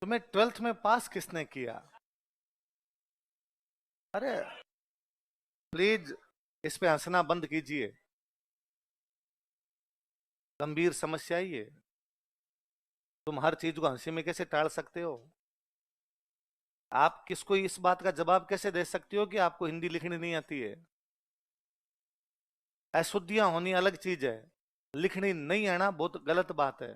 तुम्हें 12th में पास किसने किया? अरे प्लीज, इस पे हंसना बंद कीजिए। गंभीर समस्या ही है। तुम हर चीज को हंसी में कैसे टाल सकते हो? आप किसको इस बात का जवाब कैसे दे सकती हो कि आपको हिंदी लिखनी नहीं आती है? अशुद्धियां होनी अलग चीज है, लिखनी नहीं आना बहुत गलत बात है।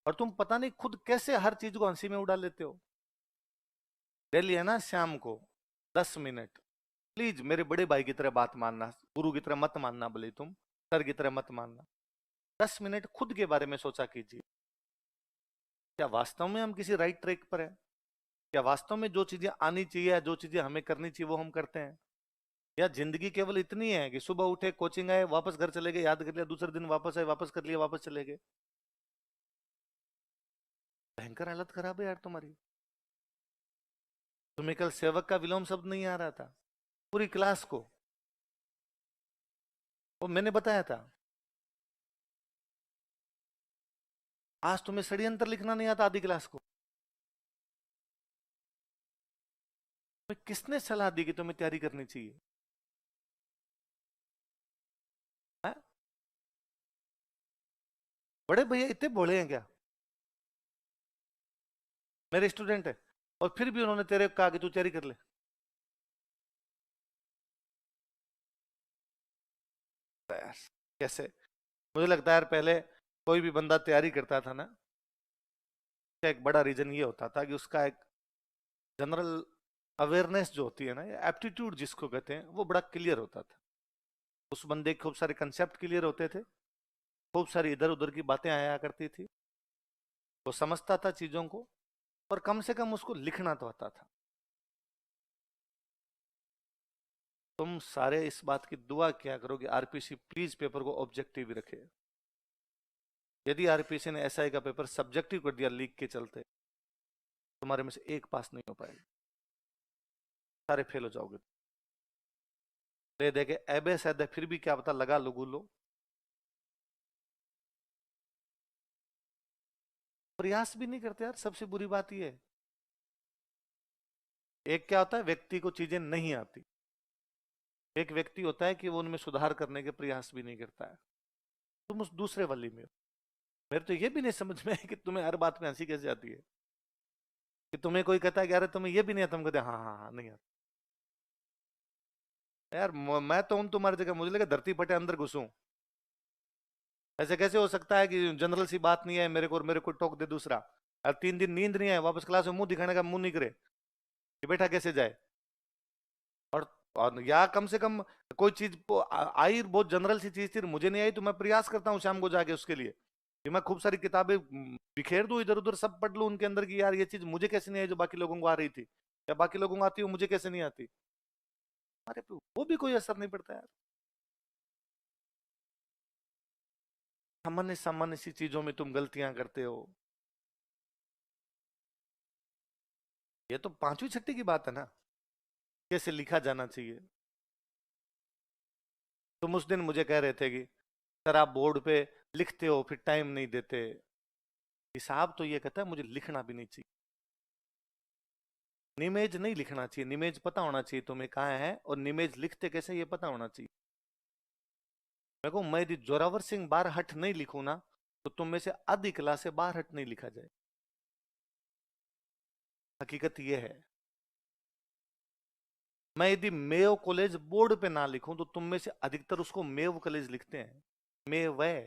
और तुम पता नहीं खुद कैसे हर चीज को हंसी में उड़ा लेते हो। डेली है ना शाम को 10 मिनट, प्लीज मेरे बड़े भाई की तरह बात मानना, गुरु की तरह मत मानना, भले तुम सर की तरह मत मानना। 10 मिनट खुद के बारे में सोचा कीजिए। क्या वास्तव में हम किसी राइट ट्रैक पर है? क्या वास्तव में जो चीजें आनी चाहिए या जो चीजें हमें करनी चाहिए वो हम करते हैं? या जिंदगी केवल इतनी है कि सुबह उठे, कोचिंग आए, वापस घर चले गए, याद कर लिया, दूसरे दिन वापस आए, वापस कर लिया, वापस चले गए? भयंकर हालत खराब है यार तुम्हारी। तुम्हें कल सेवक का विलोम शब्द नहीं आ रहा था पूरी क्लास को? वो मैंने बताया था। आज तुम्हें षड्यंत्र लिखना नहीं आता आधी क्लास को? तुम्हें किसने सलाह दी कि तुम्हें तैयारी करनी चाहिए? है? बड़े भैया इतने भोले हैं क्या? मेरे स्टूडेंट है और फिर भी उन्होंने तेरे को कहा कि तू तैयारी कर ले। यार कैसे? मुझे लगता है यार पहले कोई भी बंदा तैयारी करता था ना, उसका एक बड़ा रीजन ये होता था कि उसका एक जनरल अवेयरनेस जो होती है ना, या एप्टीट्यूड जिसको कहते हैं, वो बड़ा क्लियर होता था। उस बंदे के खूब सारे कंसेप्ट क्लियर होते थे, खूब सारी इधर उधर की बातें आया करती थी, वो समझता था चीजों को, और कम से कम उसको लिखना तो आता था। तुम सारे इस बात की दुआ क्या करो कि आरपीसी प्लीज पेपर को ऑब्जेक्टिव रखे। यदि आरपीसी ने एसआई का पेपर सब्जेक्टिव कर दिया लीक के चलते, तुम्हारे में से एक पास नहीं हो पाएगा, सारे फेल हो जाओगे। दे देखे एबे सैदे फिर भी क्या पता लगा लो गुलो। प्रयास भी नहीं करते यार, सबसे बुरी बात यह है। एक क्या होता है, व्यक्ति को चीजें नहीं आती। एक व्यक्ति होता है कि वो उनमें सुधार करने के प्रयास भी नहीं करता है। तुम उस दूसरे वाली में हो। मेरे तो ये भी नहीं समझ में है कि तुम्हें हर बात में हंसी कैसे आती है। कि तुम्हें कोई कहता है कि अरे तुम्हें ये भी नहीं आता, तुम कहते हाँ हाँ हाँ नहीं आता। यार मैं तो हूं तुम्हारी जगह, मुझे लगा धरती फटे अंदर घुसूं। ऐसे कैसे हो सकता है कि जनरल सी बात नहीं है मेरे को और मेरे को टोक दे दूसरा? अब 3 दिन नींद नहीं है, वापस क्लास में मुंह दिखाने का मुंह नहीं करे, कि बेटा कैसे जाए? और या कम से कम कोई चीज आई, बहुत जनरल सी चीज थी, मुझे नहीं आई, तो मैं प्रयास करता हूँ शाम को जाके उसके लिए कि मैं खूब सारी किताबें बिखेर दूं इधर उधर, सब पढ़ लूं उनके अंदर की, यार ये चीज मुझे कैसे नहीं आई जो बाकी लोगों को आ रही थी, या बाकी लोगों को आती हो मुझे कैसे नहीं आती। अरे वो भी कोई असर नहीं पड़ता यार। सामान्य सामान्य सी चीजों में तुम गलतियां करते हो। ये तो पांचवी छठी की बात है ना, कैसे लिखा जाना चाहिए। तुम उस दिन मुझे कह रहे थे कि सर आप बोर्ड पे लिखते हो फिर टाइम नहीं देते। हिसाब तो ये कहता है मुझे लिखना भी नहीं चाहिए। निमेज नहीं लिखना चाहिए, निमेज पता होना चाहिए तुम्हें कहाँ है, और निमेज लिखते कैसे ये पता होना चाहिए। मैं कहूँ मैं यदि जोरावर सिंह बार हट नहीं लिखूं ना, तो तुम में से आधी क्लास से बार हट नहीं लिखा जाए। हकीकत ये है। मैं यदि मेयो कॉलेज बोर्ड पे ना लिखूं तो तुम में से अधिकतर उसको मेव कॉलेज लिखते हैं, मेव है,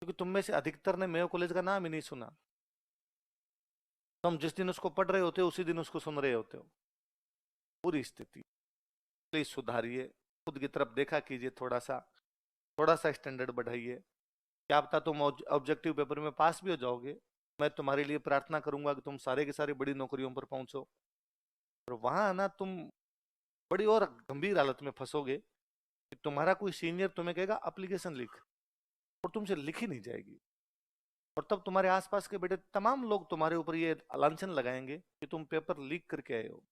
क्योंकि तुम में से अधिकतर ने मेयो कॉलेज का नाम ही नहीं सुना। तुम जिस दिन उसको पढ़ रहे होते हो उसी दिन उसको सुन रहे होते हो। पूरी स्थिति प्लीज सुधारिए। खुद की तरफ देखा कीजिए, थोड़ा सा स्टैंडर्ड बढ़ाइए। क्या पता तुम ऑब्जेक्टिव पेपर में पास भी हो जाओगे। मैं तुम्हारे लिए प्रार्थना करूंगा कि तुम सारे के सारे बड़ी नौकरियों पर पहुंचो। और वहां ना तुम बड़ी और गंभीर हालत में फंसोगे कि तुम्हारा कोई सीनियर तुम्हें कहेगा एप्लीकेशन लिख, और तुमसे लिखी नहीं जाएगी। और तब तुम्हारे आसपास के बेटे तमाम लोग तुम्हारे ऊपर ये लांछन लगाएंगे कि तुम पेपर लीक करके आए हो।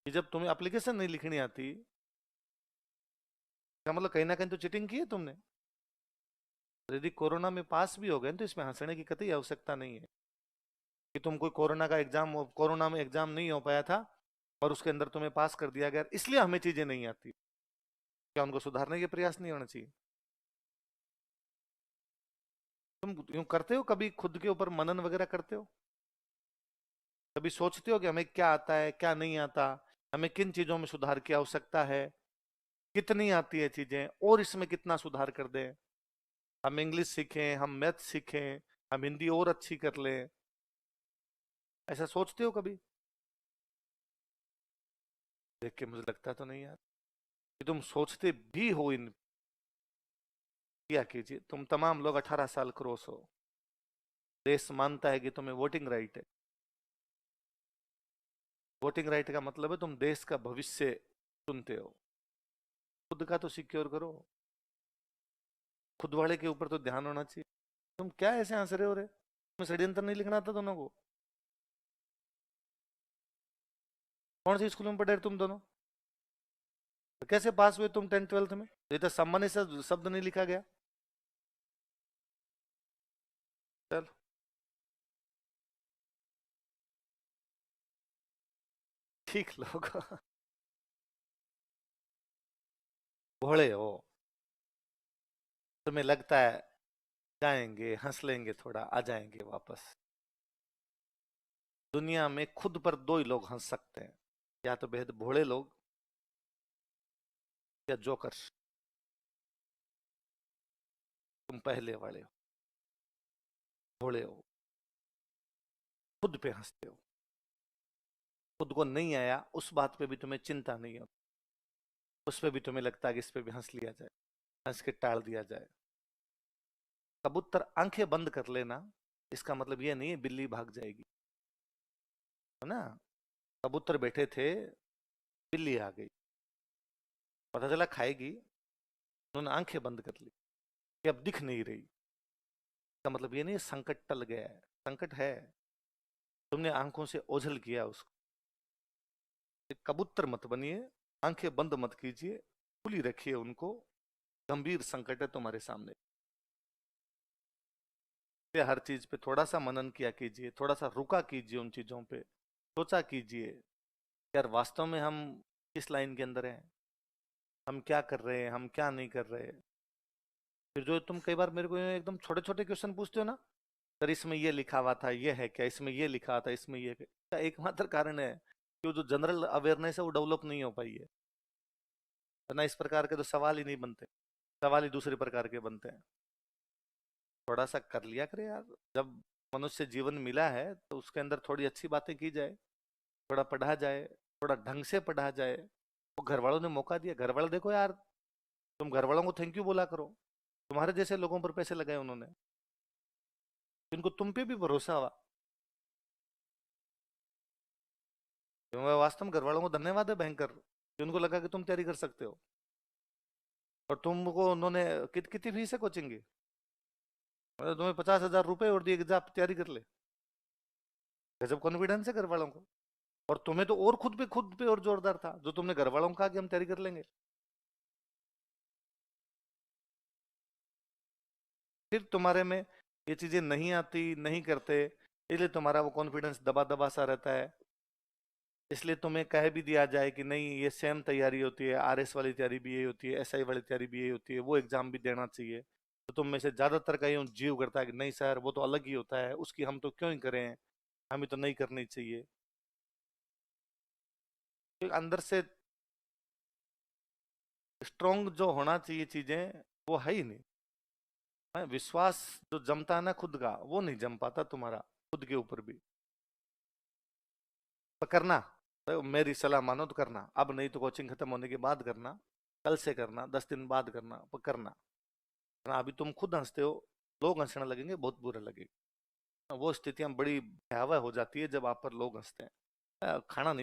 कि जब तुम्हें एप्लीकेशन नहीं लिखनी आती, क्या मतलब कहीं ना कहीं तो चीटिंग की है तुमने। यदि कोरोना में पास भी हो गए तो इसमें हंसने की कतई आवश्यकता नहीं है कि तुम कोई कोरोना में एग्जाम नहीं हो पाया था और उसके अंदर तुम्हें पास कर दिया गया इसलिए हमें चीजें नहीं आती। क्या उनको सुधारने के प्रयास नहीं होना चाहिए? तुम यूं करते हो, कभी खुद के ऊपर मनन वगैरह करते हो? कभी सोचते हो कि हमें क्या आता है क्या नहीं आता, हमें किन चीजों में सुधार की आवश्यकता है, कितनी आती है चीजें और इसमें कितना सुधार कर दें? हम इंग्लिश सीखें, हम मैथ सीखें, हम हिंदी और अच्छी कर लें, ऐसा सोचते हो कभी? देख के मुझे लगता तो नहीं यार कि तुम सोचते भी हो इन। क्या कीजिए, तुम तमाम लोग 18 साल क्रॉस हो, देश मानता है कि तुम्हें वोटिंग राइट है। वोटिंग राइट का मतलब है तुम देश का भविष्य चुनते हो। खुद का तो सिक्योर करो, खुद वाले के ऊपर तो ध्यान होना चाहिए। तुम क्या ऐसे हंस रहे हो रे? तुम्हें षड्यंत्र नहीं लिखना था दोनों को? कौन सी स्कूल में पढ़े तुम दोनों? तो कैसे पास हुए तुम 10th 12th में? ये तो सम्मानित शब्द नहीं लिखा गया। चल ठीक लोग भोले हो, तुम्हें लगता है जाएंगे हंस लेंगे थोड़ा आ जाएंगे वापस। दुनिया में खुद पर दो ही लोग हंस सकते हैं, या तो बेहद भोले लोग या जोकर। तुम पहले वाले हो, भोले हो, खुद पे हंसते हो। खुद को नहीं आया उस बात पे भी तुम्हें चिंता नहीं हो, उस पे भी तुम्हें लगता है कि इस पे भी हंस लिया जाए, हंस के टाल दिया जाए। कबूतर आंखें बंद कर लेना इसका मतलब ये नहीं है बिल्ली भाग जाएगी, है ना? कबूतर बैठे थे, बिल्ली आ गई, पता चला खाएगी, उन्होंने आंखें बंद कर ली कि अब दिख नहीं रही। इसका मतलब ये नहीं है संकट टल गया है, संकट है, तुमने आंखों से ओझल किया उसको। एक कबूतर मत बनिए, आंखें बंद मत कीजिए, खुली रखिए उनको। गंभीर संकट है तुम्हारे सामने, हर चीज पे थोड़ा सा मनन किया कीजिए, थोड़ा सा रुका कीजिए, उन चीजों पे सोचा कीजिए, यार वास्तव में हम किस लाइन के अंदर हैं, हम क्या कर रहे हैं, हम क्या नहीं कर रहे। फिर जो तुम कई बार मेरे को एकदम छोटे छोटे क्वेश्चन पूछते हो ना, सर इसमें ये लिखा हुआ था, ये है क्या, इसमें ये लिखा था, इसमें ये का एकमात्र कारण है कि वो जो जनरल अवेयरनेस है वो डेवलप नहीं हो पाई है। वरना इस प्रकार के तो सवाल ही नहीं बनते, सवाल ही दूसरे प्रकार के बनते हैं। थोड़ा सा कर लिया करे यार, जब मनुष्य जीवन मिला है तो उसके अंदर थोड़ी अच्छी बातें की जाए, थोड़ा पढ़ा जाए, थोड़ा ढंग से पढ़ा जाए। वो घर वालों ने मौका दिया, घर वाले देखो यार, तुम घर वालों को थैंक यू बोला करो, तुम्हारे जैसे लोगों पर पैसे लगाए उन्होंने, जिनको तुम पे भी भरोसा हुआ। तो वास्तव में घर वालों को धन्यवाद है भयंकर कि उनको लगा कि तुम तैयारी कर सकते हो। और तुमको उन्होंने कितनी फीस है कोचिंग की? मतलब तुम्हें 50,000 रुपए और दिए कि जा आप तैयारी कर ले। गजब कॉन्फिडेंस है घर वालों को। और तुम्हें तो और खुद पे और जोरदार था, जो तुमने घर वालों को कहा कि हम तैयारी कर लेंगे। फिर तुम्हारे में ये चीजें नहीं आती, नहीं करते, इसलिए तुम्हारा वो कॉन्फिडेंस दबा दबा सा रहता है। इसलिए तुम्हें कह भी दिया जाए कि नहीं ये सेम तैयारी होती है, आरएस वाली तैयारी भी यही होती है, एसआई वाली तैयारी भी यही होती है, वो एग्जाम भी देना चाहिए। तो तुम में से ज्यादातर का यूं जीव करता है कि नहीं सर वो तो अलग ही होता है, उसकी हम तो क्यों ही करें, हमें तो नहीं करनी चाहिए। तो अंदर से स्ट्रोंग जो होना चाहिए चीजें वो है ही नहीं। विश्वास जो जमता है ना खुद का, वो नहीं जम पाता तुम्हारा खुद के ऊपर भी। पर करना, तो मेरी सलाह मानो तो करना, अब नहीं तो कोचिंग खत्म होने के बाद करना, कल से करना, 10 दिन बाद करना, पर करना। वरना अभी तुम खुद हंसते हो, लोग हंसने लगेंगे, बहुत बुरा लगेगा। वो स्थितियां बड़ी भयावह हो जाती है जब आप पर लोग हंसते हैं। खाना नहीं